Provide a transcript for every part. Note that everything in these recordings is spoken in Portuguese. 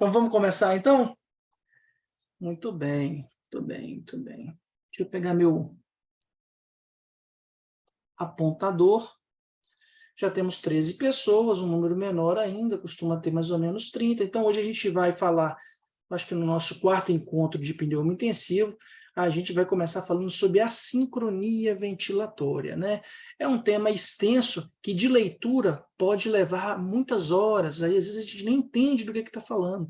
Então, vamos começar, então? Muito bem, muito bem, muito bem. Deixa eu pegar meu apontador. Já temos 13 pessoas, um número menor ainda, costuma ter mais ou menos 30. Então, hoje a gente vai falar, acho que no nosso quarto encontro de pneuma intensivo, a gente vai começar falando sobre a sincronia ventilatória, né? É um tema extenso que, de leitura, pode levar muitas horas, aí às vezes a gente nem entende do que está falando.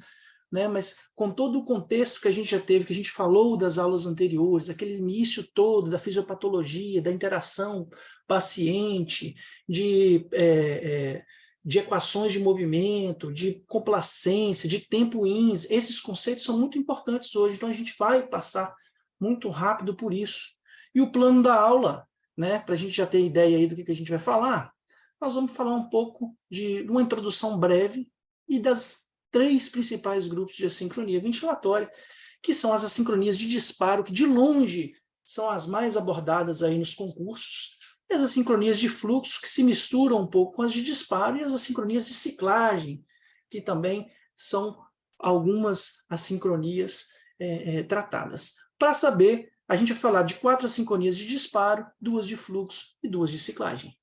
Né? Mas com todo o contexto que a gente já teve, que a gente falou das aulas anteriores, aquele início todo da fisiopatologia, da interação paciente, de equações de movimento, de complacência, de tempo ins, esses conceitos são muito importantes hoje, então a gente vai passar muito rápido por isso. E o plano da aula, né, para a gente já ter ideia aí do que a gente vai falar, nós vamos falar um pouco de uma introdução breve e das 3 principais grupos de assincronia ventilatória, que são as assincronias de disparo, que de longe são as mais abordadas aí nos concursos, e as assincronias de fluxo, que se misturam um pouco com as de disparo, e as assincronias de ciclagem, que também são algumas assincronias tratadas. Para saber, a gente vai falar de 4 assincronias de disparo, 2 de fluxo e 2 de ciclagem.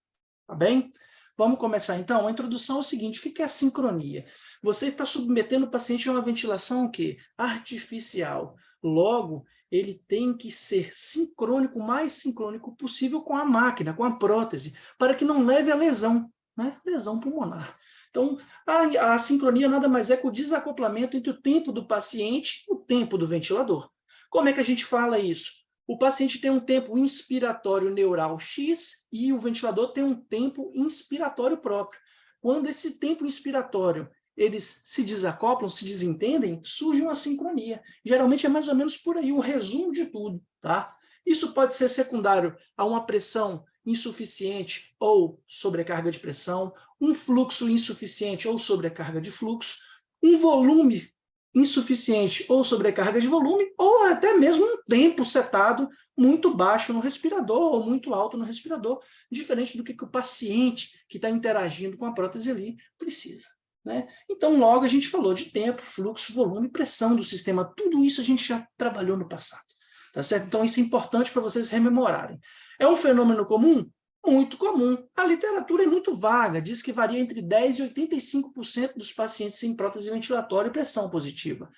Tá bem? Vamos começar, então. A introdução é o seguinte: o que é a sincronia? Você está submetendo o paciente a uma ventilação o quê? Artificial. Logo, ele tem que ser sincrônico, o mais sincrônico possível com a máquina, com a prótese, para que não leve a lesão, né? Lesão pulmonar. Então, a sincronia nada mais é que o desacoplamento entre o tempo do paciente e o tempo do ventilador. Como é que a gente fala isso? O paciente tem um tempo inspiratório neural X e o ventilador tem um tempo inspiratório próprio. Quando esse tempo inspiratório eles se desacoplam, se desentendem, surge uma sincronia. Geralmente é mais ou menos por aí, um resumo de tudo, tá? Isso pode ser secundário a uma pressão insuficiente ou sobrecarga de pressão, um fluxo insuficiente ou sobrecarga de fluxo, um volume insuficiente ou sobrecarga de volume, ou até mesmo um tempo setado muito baixo no respirador ou muito alto no respirador, diferente do que o paciente que está interagindo com a prótese ali precisa. Né? Então, logo a gente falou de tempo, fluxo, volume, pressão do sistema, tudo isso a gente já trabalhou no passado. Tá certo? Então, isso é importante para vocês rememorarem. É um fenômeno comum? Muito comum. A literatura é muito vaga, diz que varia entre 10% e 85% dos pacientes sem prótese ventilatória e pressão positiva.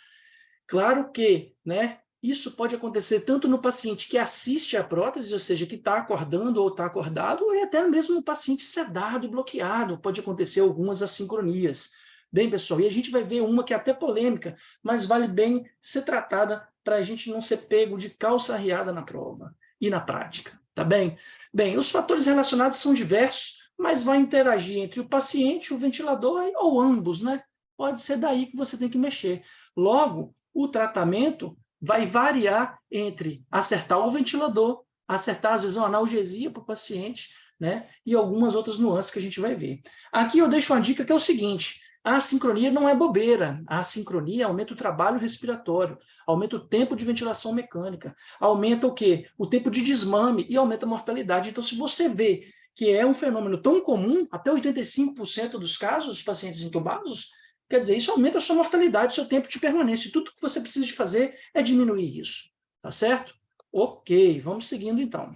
Claro que, né, isso pode acontecer tanto no paciente que assiste à prótese, ou seja, que está acordando ou está acordado, ou até mesmo no paciente sedado e bloqueado, pode acontecer algumas assincronias. Bem, pessoal, e a gente vai ver uma que é até polêmica, mas vale bem ser tratada para a gente não ser pego de calça arriada na prova e na prática, tá bem? Bem, os fatores relacionados são diversos, mas vai interagir entre o paciente, o ventilador ou ambos, né? Pode ser daí que você tem que mexer. Logo, o tratamento vai variar entre acertar o ventilador, acertar, às vezes, uma analgesia para o paciente, né? E algumas outras nuances que a gente vai ver. Aqui eu deixo uma dica que é o seguinte: a assincronia não é bobeira. A assincronia aumenta o trabalho respiratório, aumenta o tempo de ventilação mecânica, aumenta o quê? O tempo de desmame e aumenta a mortalidade. Então, se você vê que é um fenômeno tão comum, até 85% dos casos, dos pacientes intubados, quer dizer, isso aumenta a sua mortalidade, seu tempo de permanência. E tudo que você precisa de fazer é diminuir isso. Tá certo? Ok, vamos seguindo então.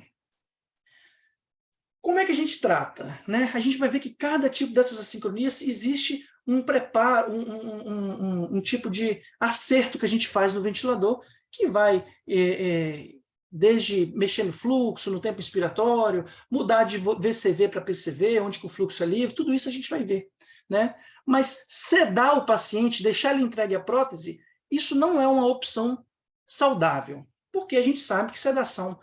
Como é que a gente trata? Né? A gente vai ver que cada tipo dessas assincronias existe um preparo, um tipo de acerto que a gente faz no ventilador, que vai desde mexer no fluxo, no tempo inspiratório, mudar de VCV para PCV, onde que o fluxo é livre, tudo isso a gente vai ver. Né? Mas sedar o paciente, deixar ele entregue à prótese, isso não é uma opção saudável, porque a gente sabe que sedação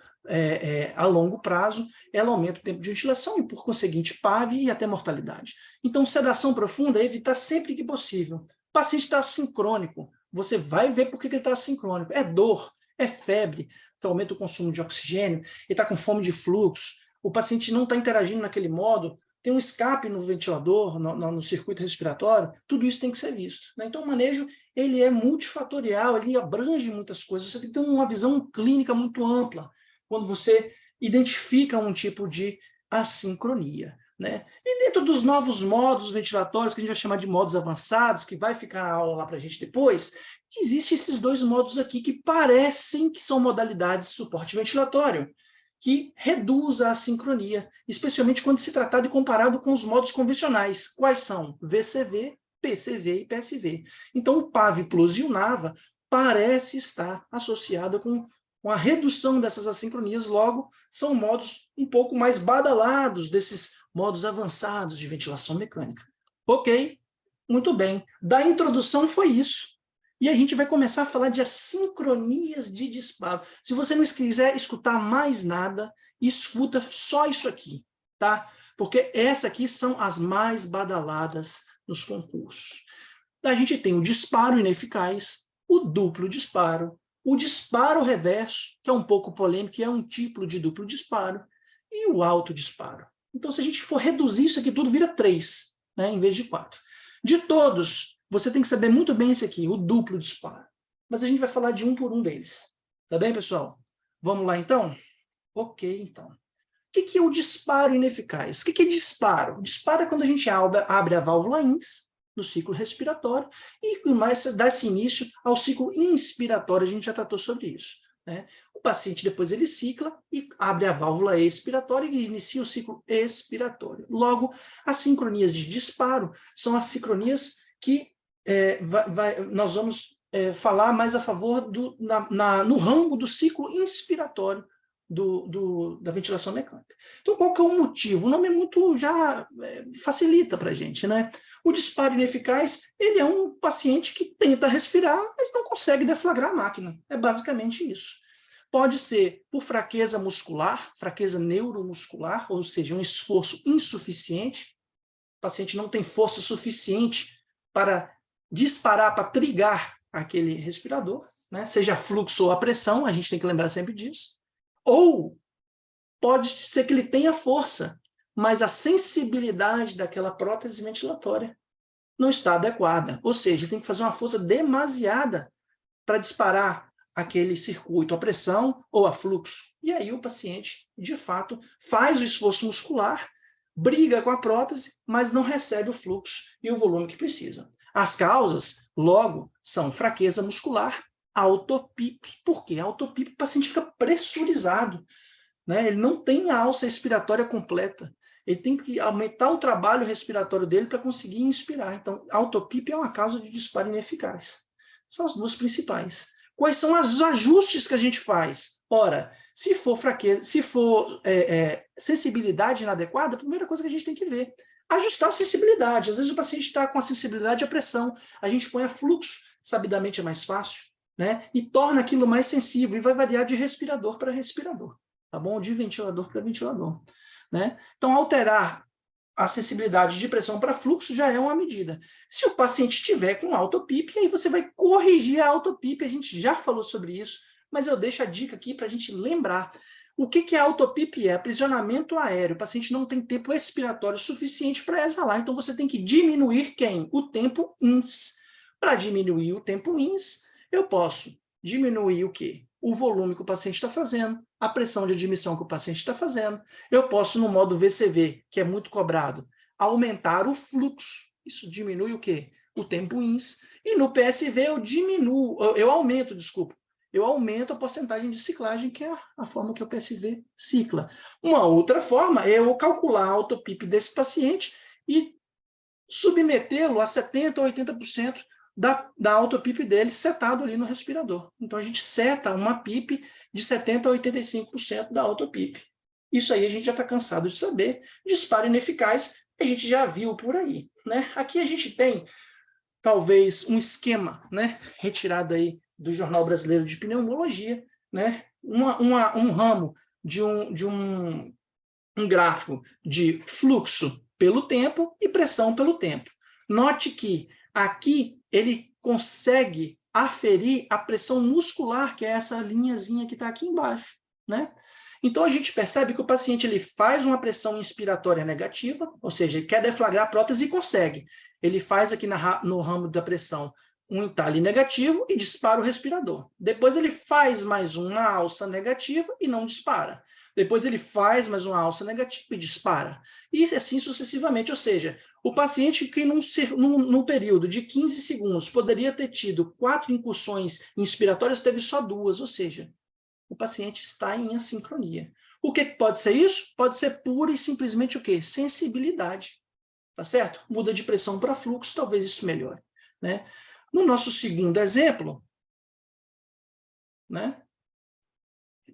a longo prazo, ela aumenta o tempo de ventilação e, por conseguinte, PAV e até mortalidade. Então, sedação profunda é evitar sempre que possível. O paciente está assincrônico, você vai ver por que ele está assincrônico. É dor, é febre, que aumenta o consumo de oxigênio, ele está com fome de fluxo, o paciente não está interagindo naquele modo, tem um escape no ventilador, no circuito respiratório, tudo isso tem que ser visto. Né? Então, o manejo ele é multifatorial, ele abrange muitas coisas, você tem que ter uma visão clínica muito ampla quando você identifica um tipo de assincronia. Né? E dentro dos novos modos ventilatórios, que a gente vai chamar de modos avançados, que vai ficar a aula lá para a gente depois, existem esses dois modos aqui que parecem que são modalidades de suporte ventilatório, que reduz a assincronia, especialmente quando se tratar de comparado com os modos convencionais. Quais são? VCV, PCV e PSV. Então, o PAV Plus e o NAVA parece estar associado com a redução dessas assincronias, logo, são modos um pouco mais badalados desses modos avançados de ventilação mecânica. Ok? Muito bem. Da introdução foi isso. E a gente vai começar a falar de assincronias de disparo. Se você não quiser escutar mais nada, escuta só isso aqui, tá? Porque essas aqui são as mais badaladas nos concursos. A gente tem o disparo ineficaz, o duplo disparo, o disparo reverso, que é um pouco polêmico, que é um tipo de duplo disparo, e o autodisparo. Então, se a gente for reduzir isso aqui tudo, vira 3, né, em vez de 4. De todos, você tem que saber muito bem esse aqui, o duplo disparo. Mas a gente vai falar de um por um deles. Tá bem, pessoal? Vamos lá, então? Ok, então. O que é o disparo ineficaz? O que é disparo? Disparo é quando a gente abre a válvula INS, no ciclo respiratório, e mais dá-se início ao ciclo inspiratório, a gente já tratou sobre isso, né? O paciente depois ele cicla e abre a válvula expiratória e inicia o ciclo expiratório. Logo, as sincronias de disparo são as sincronias que nós vamos falar mais a favor no ramo do ciclo inspiratório da ventilação mecânica. Então, qual que é o motivo? O nome é muito, já facilita para a gente, né? O disparo ineficaz, ele é um paciente que tenta respirar, mas não consegue deflagrar a máquina. É basicamente isso. Pode ser por fraqueza muscular, fraqueza neuromuscular, ou seja, um esforço insuficiente. O paciente não tem força suficiente para disparar, para trigar aquele respirador, né? Seja fluxo ou a pressão, a gente tem que lembrar sempre disso. Ou pode ser que ele tenha força, mas a sensibilidade daquela prótese ventilatória não está adequada. Ou seja, tem que fazer uma força demasiada para disparar aquele circuito a pressão ou a fluxo. E aí o paciente, de fato, faz o esforço muscular, briga com a prótese, mas não recebe o fluxo e o volume que precisa. As causas, logo, são fraqueza muscular, autopip. Por quê? Autopip, o paciente fica pressurizado, né? Ele não tem a alça respiratória completa. Ele tem que aumentar o trabalho respiratório dele para conseguir inspirar. Então, autopip é uma causa de disparo ineficaz. São as duas principais. Quais são os ajustes que a gente faz? Ora, se for fraqueza, se for sensibilidade inadequada, a primeira coisa que a gente tem que ver, ajustar a sensibilidade. Às vezes o paciente está com a sensibilidade à pressão, a gente põe a fluxo, sabidamente é mais fácil, né? E torna aquilo mais sensível, e vai variar de respirador para respirador, tá bom? De ventilador para ventilador, né? Então, alterar a sensibilidade de pressão para fluxo já é uma medida. Se o paciente estiver com autopip, aí você vai corrigir a autopip, a gente já falou sobre isso, mas eu deixo a dica aqui para a gente lembrar. O que é autopip? É aprisionamento aéreo. O paciente não tem tempo expiratório suficiente para exalar, então você tem que diminuir quem? O tempo INS. Para diminuir o tempo INS, eu posso diminuir o quê? O volume que o paciente está fazendo, a pressão de admissão que o paciente está fazendo. Eu posso, no modo VCV, que é muito cobrado, aumentar o fluxo. Isso diminui o quê? O tempo INS. E no PSV eu aumento a porcentagem de ciclagem, que é a forma que o PSV cicla. Uma outra forma é eu calcular a autopip desse paciente e submetê-lo a 70% ou 80% da autopip dele setado ali no respirador. Então, a gente seta uma PIP de 70% a 85% da autopip. Isso aí a gente já está cansado de saber. Disparo ineficaz, a gente já viu por aí, né? Aqui a gente tem, talvez, um esquema, né, retirado aí do Jornal Brasileiro de Pneumologia, né? Um ramo de um gráfico de fluxo pelo tempo e pressão pelo tempo. Note que aqui ele consegue aferir a pressão muscular, que é essa linhazinha que está aqui embaixo, né? Então, a gente percebe que o paciente ele faz uma pressão inspiratória negativa, ou seja, ele quer deflagrar a prótese e consegue. Ele faz aqui no ramo da pressão um entalhe negativo e dispara o respirador. Depois ele faz mais um na alça negativa e não dispara. depois ele faz mais uma alça negativa e dispara. E assim sucessivamente, ou seja, o paciente que num período de 15 segundos poderia ter tido 4 incursões inspiratórias, teve só 2, ou seja, o paciente está em assincronia. O que pode ser isso? Pode ser pura e simplesmente o quê? Sensibilidade. Tá certo? Muda de pressão para fluxo, talvez isso melhore. Né? No nosso segundo exemplo, né?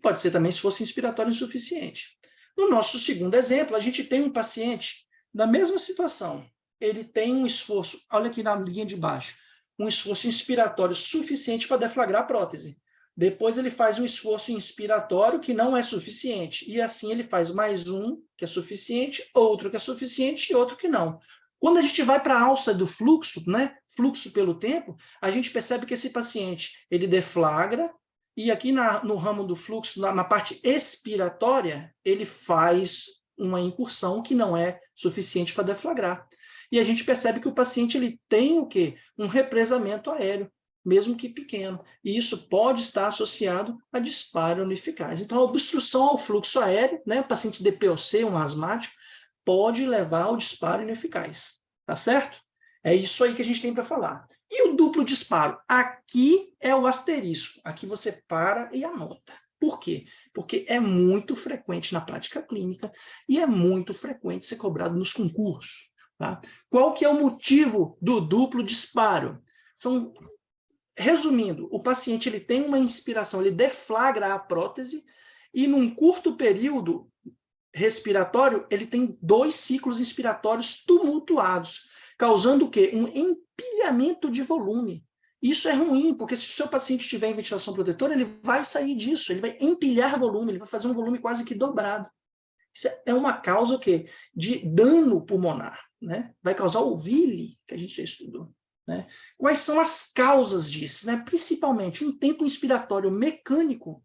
Pode ser também se fosse inspiratório insuficiente. No nosso segundo exemplo, a gente tem um paciente na mesma situação. Ele tem um esforço, olha aqui na linha de baixo, um esforço inspiratório suficiente para deflagrar a prótese. Depois ele faz um esforço inspiratório que não é suficiente. E assim ele faz mais um que é suficiente, outro que é suficiente e outro que não. Quando a gente vai para a alça do fluxo, né, fluxo pelo tempo, a gente percebe que esse paciente ele deflagra, e aqui no ramo do fluxo, na parte expiratória, ele faz uma incursão que não é suficiente para deflagrar. E a gente percebe que o paciente ele tem o quê? Um represamento aéreo, mesmo que pequeno. E isso pode estar associado a disparo ineficaz. Então, a obstrução ao fluxo aéreo, né, o paciente DPOC, um asmático, pode levar ao disparo ineficaz. Tá certo? É isso aí que a gente tem para falar. E o duplo disparo? Aqui é o asterisco. Aqui você para e anota. Por quê? Porque é muito frequente na prática clínica e é muito frequente ser cobrado nos concursos. Tá? Qual que é o motivo do duplo disparo? Resumindo, o paciente ele tem uma inspiração, ele deflagra a prótese e num curto período respiratório, ele tem 2 ciclos inspiratórios tumultuados, causando o quê? Um empilhamento de volume. Isso é ruim, porque se o seu paciente tiver em ventilação protetora, ele vai sair disso, ele vai empilhar volume, ele vai fazer um volume quase que dobrado. Isso é uma causa o quê? De dano pulmonar, né? Vai causar o VILI, que a gente já estudou. Né? Quais são as causas disso? Né? Principalmente um tempo inspiratório mecânico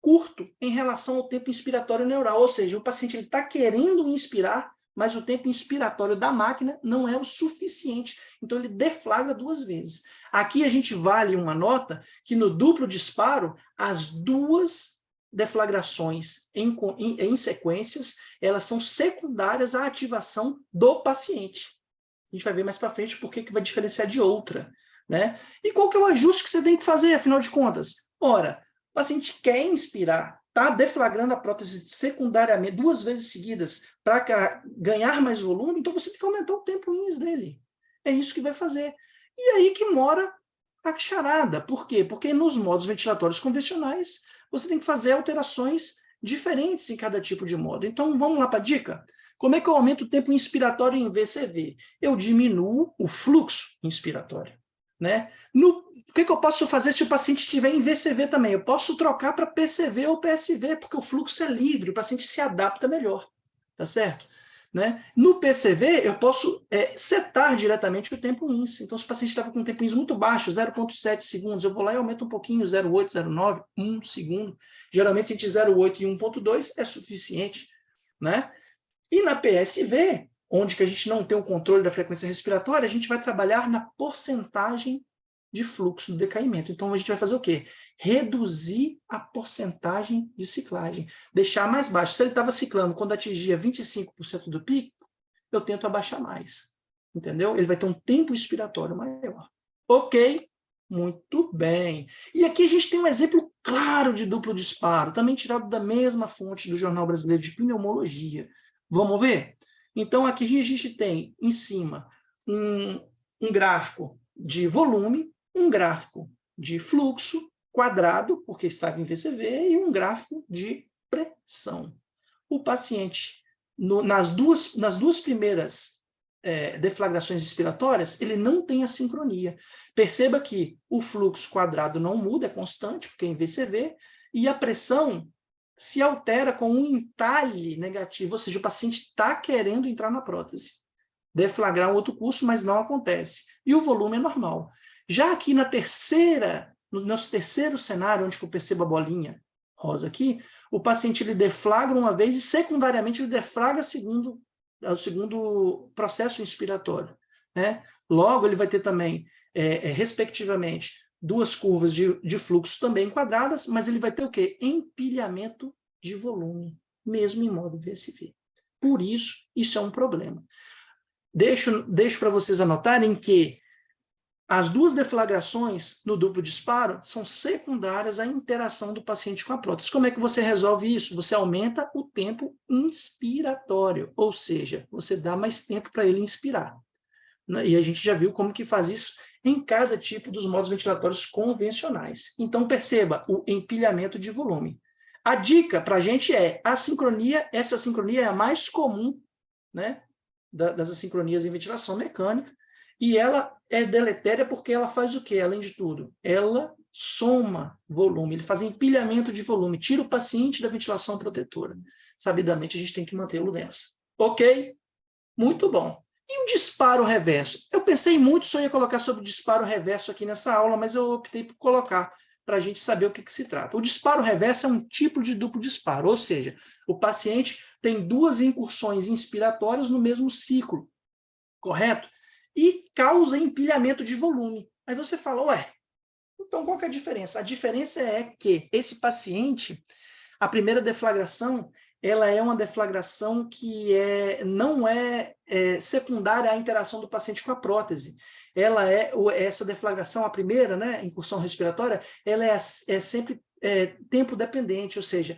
curto em relação ao tempo inspiratório neural, ou seja, o paciente está querendo inspirar, mas o tempo inspiratório da máquina não é o suficiente, então ele deflagra 2 vezes. Aqui a gente vale uma nota que no duplo disparo, as 2 deflagrações em sequências, elas são secundárias à ativação do paciente. A gente vai ver mais para frente por que vai diferenciar de outra. Né? E qual que é o ajuste que você tem que fazer, afinal de contas? Ora, o paciente quer inspirar, está deflagrando a prótese secundariamente 2 vezes seguidas para ganhar mais volume, então você tem que aumentar o tempo INS dele. É isso que vai fazer. E aí que mora a charada. Por quê? Porque nos modos ventilatórios convencionais, você tem que fazer alterações diferentes em cada tipo de modo. Então, vamos lá para a dica? Como é que eu aumento o tempo inspiratório em VCV? Eu diminuo o fluxo inspiratório. Né? O que eu posso fazer se o paciente estiver em VCV também? Eu posso trocar para PCV ou PSV, porque o fluxo é livre, o paciente se adapta melhor, tá certo? Né? No PCV, eu posso setar diretamente o tempo INS. Então, se o paciente estava com um tempo INS muito baixo, 0,7 segundos, eu vou lá e aumento um pouquinho, 0,8, 0,9, 1 segundo. Geralmente, entre 0,8 e 1,2 é suficiente. Né? E na PSV, onde que a gente não tem o controle da frequência respiratória, a gente vai trabalhar na porcentagem de fluxo do decaimento. Então, a gente vai fazer o quê? Reduzir a porcentagem de ciclagem. Deixar mais baixo. Se ele estava ciclando quando atingia 25% do pico, eu tento abaixar mais. Entendeu? Ele vai ter um tempo expiratório maior. Ok? Muito bem. E aqui a gente tem um exemplo claro de duplo disparo, também tirado da mesma fonte do Jornal Brasileiro de Pneumologia. Vamos ver? Então, aqui a gente tem, em cima, um gráfico de volume, um gráfico de fluxo quadrado, porque estava em VCV, e um gráfico de pressão. O paciente, nas duas primeiras deflagrações expiratórias, ele não tem a sincronia. Perceba que o fluxo quadrado não muda, é constante, porque é em VCV, e a pressão se altera com um entalhe negativo, ou seja, o paciente está querendo entrar na prótese, deflagrar um outro curso, mas não acontece. E o volume é normal. Já aqui no nosso terceiro cenário, onde eu percebo a bolinha rosa aqui, o paciente ele deflagra uma vez e, secundariamente, ele deflagra o segundo processo inspiratório. Né? Logo, ele vai ter também, respectivamente, 2 curvas de fluxo também quadradas, mas ele vai ter o quê? Empilhamento de volume, mesmo em modo VSV. Por isso, isso é um problema. Deixo para vocês anotarem que as duas deflagrações no duplo disparo são secundárias à interação do paciente com a prótese. Como é que você resolve isso? Você aumenta o tempo inspiratório, ou seja, você dá mais tempo para ele inspirar. E a gente já viu como que faz isso em cada tipo dos modos ventilatórios convencionais. Então, perceba o empilhamento de volume. A dica para a gente é a sincronia, essa sincronia é a mais comum, né, das assincronias em ventilação mecânica, e ela é deletéria porque ela faz o quê? Além de tudo, ela soma volume, ele faz empilhamento de volume, tira o paciente da ventilação protetora. Sabidamente, a gente tem que mantê-lo nessa. Ok? Muito bom. E o disparo reverso? Eu pensei muito se eu ia colocar sobre o disparo reverso aqui nessa aula, mas eu optei por colocar para a gente saber o que se trata. O disparo reverso é um tipo de duplo disparo, ou seja, o paciente tem duas incursões inspiratórias no mesmo ciclo, correto? E causa empilhamento de volume. Aí você fala, ué, então qual que é a diferença? A diferença é que esse paciente, a primeira deflagração, ela é uma deflagração que não é secundária à interação do paciente com a prótese. Essa deflagração, a primeira, né, incursão respiratória, ela é sempre tempo dependente, ou seja,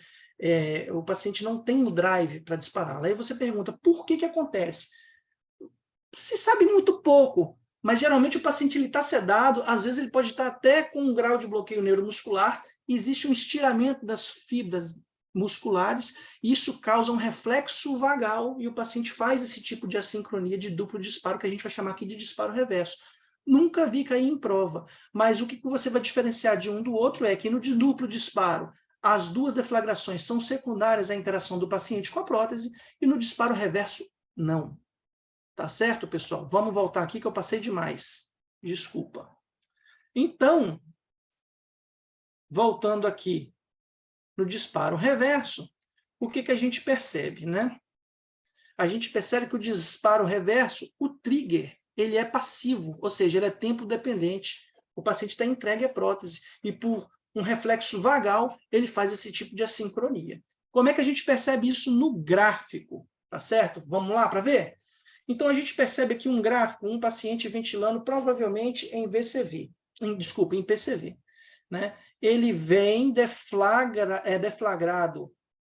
o paciente não tem o drive para disparar. Aí você pergunta, por que acontece? Se sabe muito pouco, mas geralmente o paciente está sedado, às vezes ele pode estar até com um grau de bloqueio neuromuscular, existe um estiramento das fibras musculares, e isso causa um reflexo vagal, e o paciente faz esse tipo de assincronia de duplo disparo, que a gente vai chamar aqui de disparo reverso. Nunca vi cair em prova, mas o que você vai diferenciar de um do outro é que no de duplo disparo, as duas deflagrações são secundárias à interação do paciente com a prótese, e no disparo reverso, não. Tá certo, pessoal? Vamos voltar aqui que eu passei demais. Desculpa. Então, voltando aqui no disparo reverso, o que a gente percebe, né? A gente percebe que o disparo reverso, o trigger, ele é passivo, ou seja, ele é tempo dependente. O paciente está entregue à prótese e por um reflexo vagal, ele faz esse tipo de assincronia. Como é que a gente percebe isso no gráfico? Tá certo? Vamos lá para ver? Então, a gente percebe aqui um gráfico, um paciente ventilando provavelmente em VCV, em PCV. Né? Ele vem deflagrado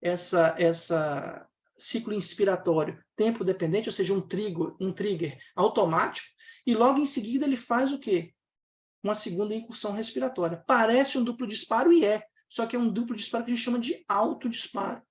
essa ciclo inspiratório tempo dependente, ou seja, um trigger automático, e logo em seguida ele faz o quê? Uma segunda incursão respiratória. Parece um duplo disparo e só que é um duplo disparo que a gente chama de autodisparo.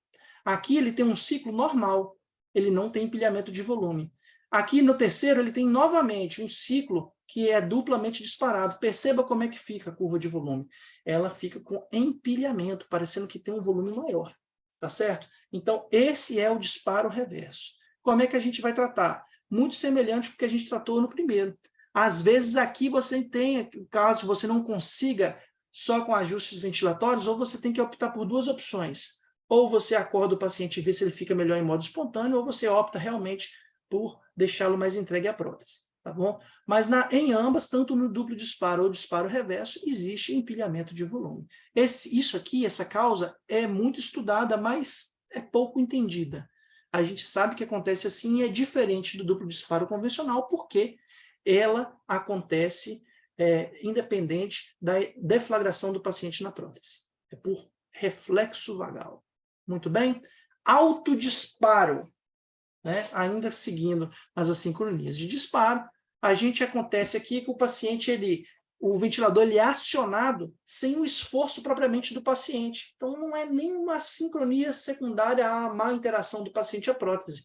Aqui ele tem um ciclo normal, ele não tem empilhamento de volume. Aqui no terceiro, ele tem novamente um ciclo que é duplamente disparado. Perceba como é que fica a curva de volume. Ela fica com empilhamento, parecendo que tem um volume maior. Tá certo? Então, esse é o disparo reverso. Como é que a gente vai tratar? Muito semelhante com o que a gente tratou no primeiro. Às vezes, aqui você tem, caso você não consiga só com ajustes ventilatórios, ou você tem que optar por duas opções. Ou você acorda o paciente e vê se ele fica melhor em modo espontâneo, ou você opta realmente por deixá-lo mais entregue à prótese, tá bom? Mas em ambas, tanto no duplo disparo ou disparo reverso, existe empilhamento de volume. Isso aqui, essa causa, é muito estudada, mas é pouco entendida. A gente sabe que acontece assim e é diferente do duplo disparo convencional, porque ela acontece independente da deflagração do paciente na prótese. É por reflexo vagal. Muito bem? Autodisparo. Né? Ainda seguindo as assincronias de disparo, acontece aqui que o paciente, o ventilador ele é acionado sem o esforço propriamente do paciente. Então, não é nenhuma sincronia secundária à má interação do paciente à prótese.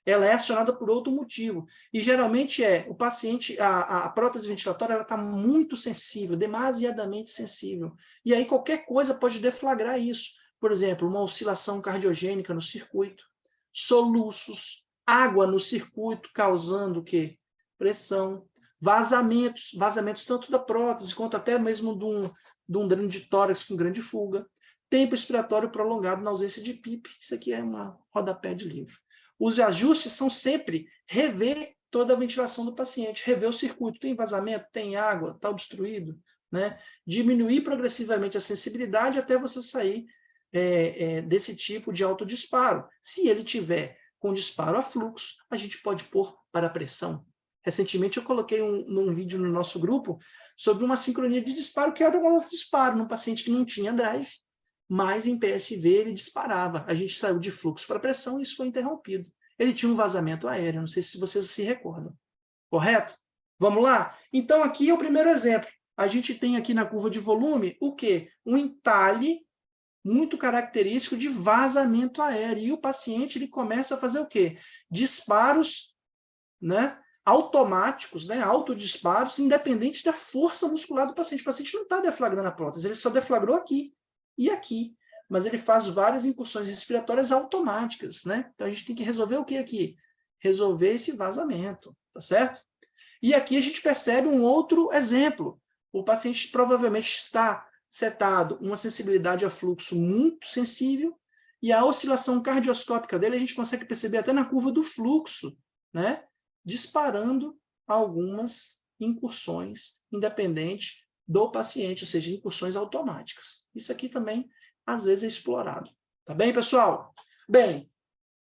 Ela é acionada por outro motivo. E, geralmente, o paciente, a prótese ventilatória está muito sensível, demasiadamente sensível. E aí, qualquer coisa pode deflagrar isso. Por exemplo, uma oscilação cardiogênica no circuito, soluços, água no circuito causando o quê? Pressão, vazamentos tanto da prótese quanto até mesmo de um dreno de tórax com grande fuga, tempo expiratório prolongado na ausência de PIP, isso aqui é uma rodapé de livro. Os ajustes são sempre rever toda a ventilação do paciente, rever o circuito, tem vazamento, tem água, está obstruído, né? Diminuir progressivamente a sensibilidade até você sair desse tipo de autodisparo. Se ele tiver com disparo a fluxo, a gente pode pôr para pressão. Recentemente eu coloquei num vídeo no nosso grupo sobre uma sincronia de disparo que era um autodisparo num paciente que não tinha drive, mas em PSV ele disparava. A gente saiu de fluxo para pressão e isso foi interrompido. Ele tinha um vazamento aéreo, não sei se vocês se recordam. Correto? Vamos lá? Então, aqui é o primeiro exemplo. A gente tem aqui na curva de volume o quê? Um entalhe muito característico de vazamento aéreo. E o paciente ele começa a fazer o quê? Disparos, né, automáticos, né, autodisparos, independente da força muscular do paciente. O paciente não está deflagrando a prótese, ele só deflagrou aqui e aqui. Mas ele faz várias incursões respiratórias automáticas, né? Então a gente tem que resolver o que aqui? Resolver esse vazamento, tá certo? E aqui a gente percebe um outro exemplo. O paciente provavelmente está setado uma sensibilidade a fluxo muito sensível e a oscilação cardioscópica dele a gente consegue perceber até na curva do fluxo, né? Disparando algumas incursões independente do paciente, ou seja, incursões automáticas. Isso aqui também, às vezes, é explorado. Tá bem, pessoal? Bem,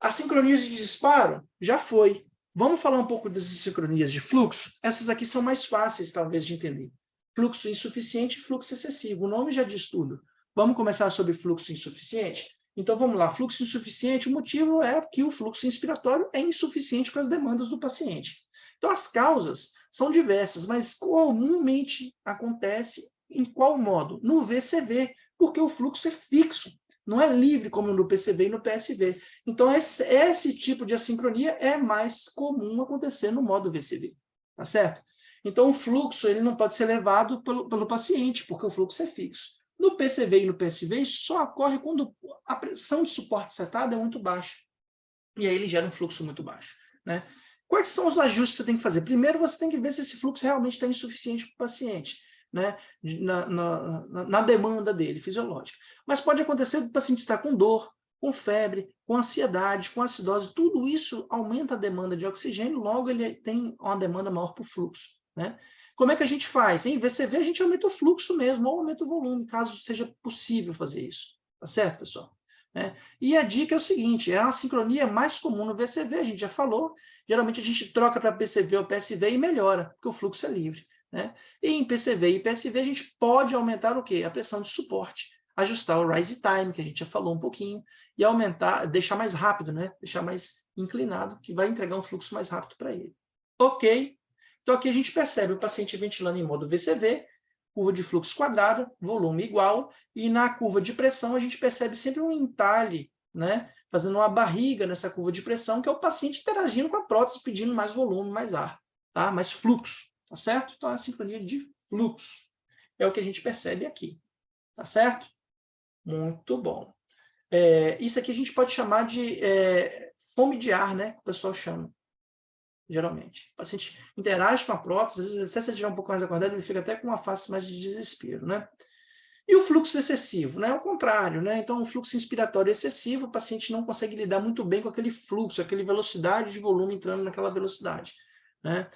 a sincronia de disparo já foi. Vamos falar um pouco das sincronias de fluxo? Essas aqui são mais fáceis, talvez, de entender. Fluxo insuficiente e fluxo excessivo. O nome já diz tudo. Vamos começar sobre fluxo insuficiente? Então, vamos lá. Fluxo insuficiente, o motivo é que o fluxo inspiratório é insuficiente para as demandas do paciente. Então, as causas são diversas, mas comumente acontece em qual modo? No VCV, porque o fluxo é fixo. Não é livre como no PCV e no PSV. Então, esse tipo de assincronia é mais comum acontecer no modo VCV. Tá certo? Então, o fluxo ele não pode ser levado pelo paciente, porque o fluxo é fixo. No PCV e no PSV, isso só ocorre quando a pressão de suporte setada é muito baixa. E aí ele gera um fluxo muito baixo. Né? Quais são os ajustes que você tem que fazer? Primeiro, você tem que ver se esse fluxo realmente está insuficiente para o paciente. Né, na demanda dele, fisiológica. Mas pode acontecer do paciente estar com dor, com febre, com ansiedade, com acidose, tudo isso aumenta a demanda de oxigênio, logo ele tem uma demanda maior por fluxo. Né? Como é que a gente faz? Em VCV a gente aumenta o fluxo mesmo, ou aumenta o volume, caso seja possível fazer isso. Tá certo, pessoal? E a dica é o seguinte, é a sincronia mais comum no VCV, a gente já falou, geralmente a gente troca para PCV ou PSV e melhora, porque o fluxo é livre. Né? E em PCV e PSV a gente pode aumentar o quê? A pressão de suporte, ajustar o rise time, que a gente já falou um pouquinho, e aumentar, deixar mais rápido, né? Deixar mais inclinado, que vai entregar um fluxo mais rápido para ele. Ok? Então aqui a gente percebe o paciente ventilando em modo VCV, curva de fluxo quadrada, volume igual, e na curva de pressão a gente percebe sempre um entalhe, né? Fazendo uma barriga nessa curva de pressão, que é o paciente interagindo com a prótese, pedindo mais volume, mais ar, tá? Mais fluxo. Tá certo? Então, a sincronia de fluxo é o que a gente percebe aqui. Tá certo? Muito bom. Isso aqui a gente pode chamar de fome de ar, né? Que o pessoal chama, geralmente. O paciente interage com a prótese, às vezes até se ele estiver um pouco mais acordado, ele fica até com uma face mais de desespero, né? E o fluxo excessivo, né? Ao contrário, né? Então, o fluxo inspiratório excessivo, o paciente não consegue lidar muito bem com aquele fluxo, aquela velocidade de volume entrando naquela velocidade, né?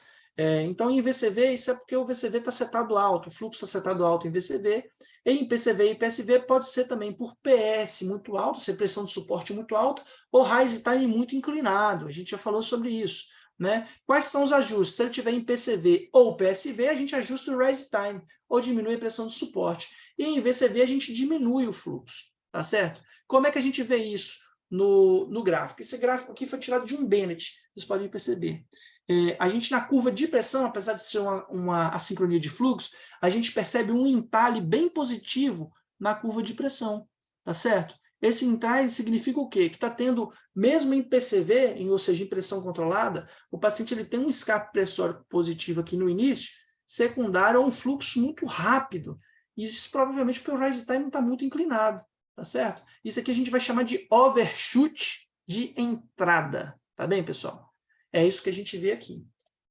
Então, em VCV, isso é porque o VCV está setado alto, o fluxo está setado alto em VCV, e em PCV e PSV pode ser também por PS muito alto, ser pressão de suporte muito alta, ou rise time muito inclinado, a gente já falou sobre isso. Né? Quais são os ajustes? Se ele tiver em PCV ou PSV, a gente ajusta o rise time, ou diminui a pressão de suporte. E em VCV a gente diminui o fluxo, tá certo? Como é que a gente vê isso no gráfico? Esse gráfico aqui foi tirado de um Bennett, vocês podem perceber. A gente, na curva de pressão, apesar de ser uma assincronia de fluxo, a gente percebe um entalhe bem positivo na curva de pressão, tá certo? Esse entalhe significa o quê? Que está tendo, mesmo em PCV, ou seja, em pressão controlada, o paciente ele tem um escape pressórico positivo aqui no início, secundário a um fluxo muito rápido. Isso provavelmente porque o rise time não está muito inclinado, tá certo? Isso aqui a gente vai chamar de overshoot de entrada, tá bem, pessoal? É isso que a gente vê aqui.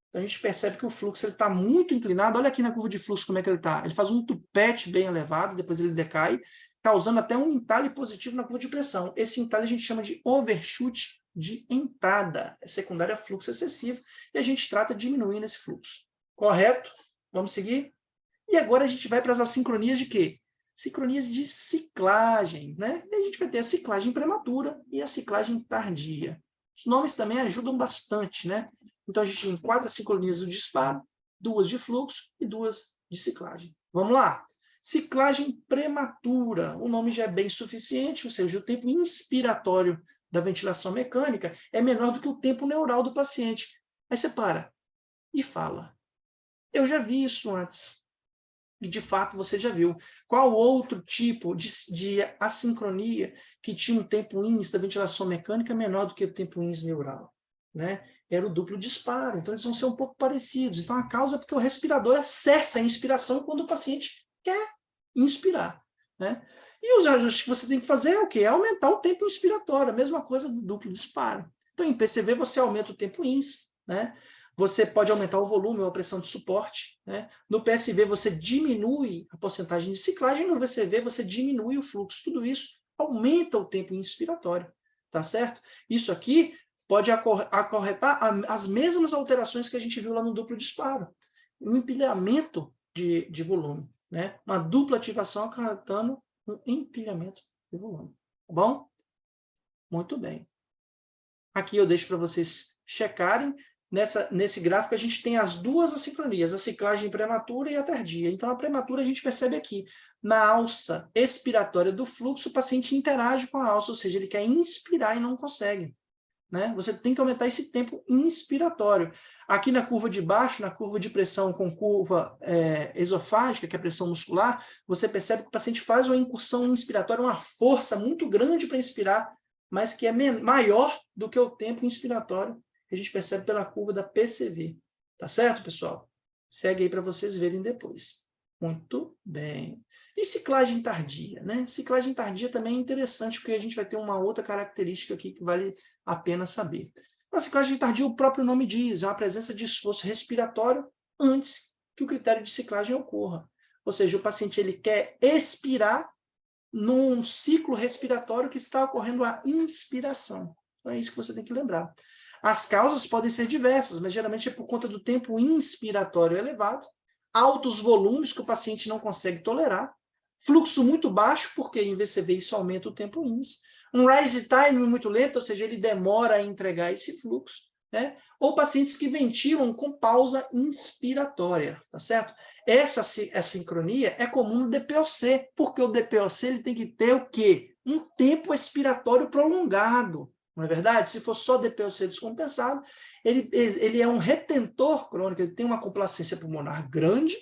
Então, a gente percebe que o fluxo está muito inclinado. Olha aqui na curva de fluxo como é que ele está. Ele faz um tupete bem elevado, depois ele decai, causando até um entalhe positivo na curva de pressão. Esse entalhe a gente chama de overshoot de entrada. É secundário a fluxo excessivo, e a gente trata diminuindo esse fluxo. Correto? Vamos seguir? E agora a gente vai para as assincronias de quê? sincronias de ciclagem, né? E a gente vai ter a ciclagem prematura e a ciclagem tardia. Os nomes também ajudam bastante, né? Então, a gente tem 4 sincronias de disparo, 2 de fluxo e 2 de ciclagem. Vamos lá? Ciclagem prematura. O nome já é bem suficiente, ou seja, o tempo inspiratório da ventilação mecânica é menor do que o tempo neural do paciente. Aí você para e fala: eu já vi isso antes. E, de fato, você já viu. Qual outro tipo de assincronia que tinha um tempo ins da ventilação mecânica menor do que o tempo ins neural? Né? Era o duplo disparo. Então, eles vão ser um pouco parecidos. Então, a causa é porque o respirador cessa a inspiração quando o paciente quer inspirar. Né? E os ajustes que você tem que fazer é o quê? É aumentar o tempo inspiratório. A mesma coisa do duplo disparo. Então, em PCV, você aumenta o tempo ins, né? Você pode aumentar o volume ou a pressão de suporte. Né? No PSV, você diminui a porcentagem de ciclagem, no VCV, você diminui o fluxo. Tudo isso aumenta o tempo inspiratório. Tá certo? Isso aqui pode acarretar as mesmas alterações que a gente viu lá no duplo disparo. Um empilhamento de volume. Né? Uma dupla ativação acarretando um empilhamento de volume. Tá bom? Muito bem. Aqui eu deixo para vocês checarem. Nesse gráfico, a gente tem as duas assincronias, a ciclagem prematura e a tardia. Então, a prematura a gente percebe aqui. Na alça expiratória do fluxo, o paciente interage com a alça, ou seja, ele quer inspirar e não consegue. Né? Você tem que aumentar esse tempo inspiratório. Aqui na curva de baixo, na curva de pressão com curva esofágica, que é a pressão muscular, você percebe que o paciente faz uma incursão inspiratória, uma força muito grande para inspirar, mas que é maior do que o tempo inspiratório que a gente percebe pela curva da PCV. Tá certo, pessoal? Segue aí para vocês verem depois. Muito bem. E ciclagem tardia, né? Ciclagem tardia também é interessante, porque a gente vai ter uma outra característica aqui que vale a pena saber. A ciclagem tardia, o próprio nome diz, é uma presença de esforço respiratório antes que o critério de ciclagem ocorra. Ou seja, o paciente ele quer expirar num ciclo respiratório que está ocorrendo a inspiração. Então, é isso que você tem que lembrar. As causas podem ser diversas, mas geralmente é por conta do tempo inspiratório elevado, altos volumes que o paciente não consegue tolerar, fluxo muito baixo, porque em VCV isso aumenta o tempo ins, um rise time muito lento, ou seja, ele demora a entregar esse fluxo, né? Ou pacientes que ventilam com pausa inspiratória, tá certo? Essa sincronia é comum no DPOC, porque o DPOC ele tem que ter o quê? Um tempo expiratório prolongado, não é verdade? Se for só DPOC descompensado, ele é um retentor crônico, ele tem uma complacência pulmonar grande,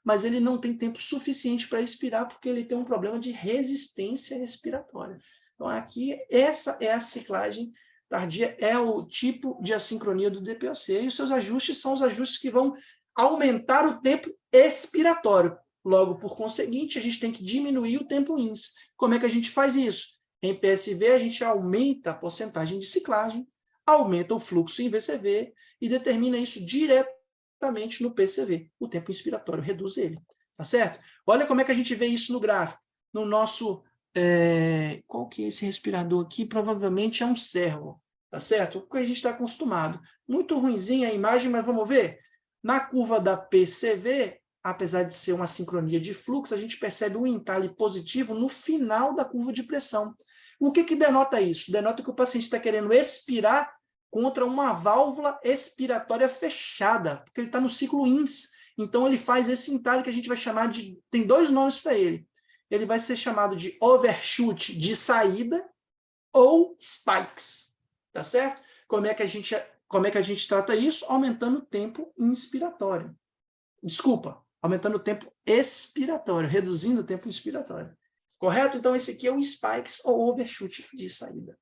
mas ele não tem tempo suficiente para expirar, porque ele tem um problema de resistência respiratória. Então, aqui, essa é a ciclagem tardia, é o tipo de assincronia do DPOC, e os seus ajustes são os ajustes que vão aumentar o tempo expiratório. Logo, por conseguinte, a gente tem que diminuir o tempo ins. Como é que a gente faz isso? Em PSV, a gente aumenta a porcentagem de ciclagem, aumenta o fluxo em VCV e determina isso diretamente no PCV. O tempo inspiratório reduz ele. Tá certo? Olha como é que a gente vê isso no gráfico. No nosso... qual que é esse respirador aqui? Provavelmente é um servo. Tá certo? Porque a gente está acostumado. Muito ruinzinha a imagem, mas vamos ver? Na curva da PCV, apesar de ser uma sincronia de fluxo, a gente percebe um entalhe positivo no final da curva de pressão. O que denota isso? Denota que o paciente está querendo expirar contra uma válvula expiratória fechada, porque ele está no ciclo INS. Então, ele faz esse entalhe que a gente vai chamar de... Tem dois nomes para ele. Ele vai ser chamado de overshoot de saída ou spikes. Tá certo? Como é que a gente trata isso? Aumentando o tempo inspiratório. Desculpa, aumentando o tempo expiratório, reduzindo o tempo inspiratório. Correto? Então, esse aqui é o spikes ou overshoot de saída.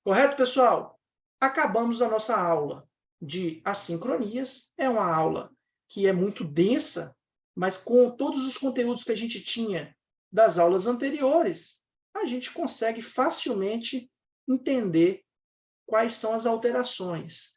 Correto, pessoal? Acabamos a nossa aula de assincronias. É uma aula que é muito densa, mas com todos os conteúdos que a gente tinha das aulas anteriores, a gente consegue facilmente entender quais são as alterações.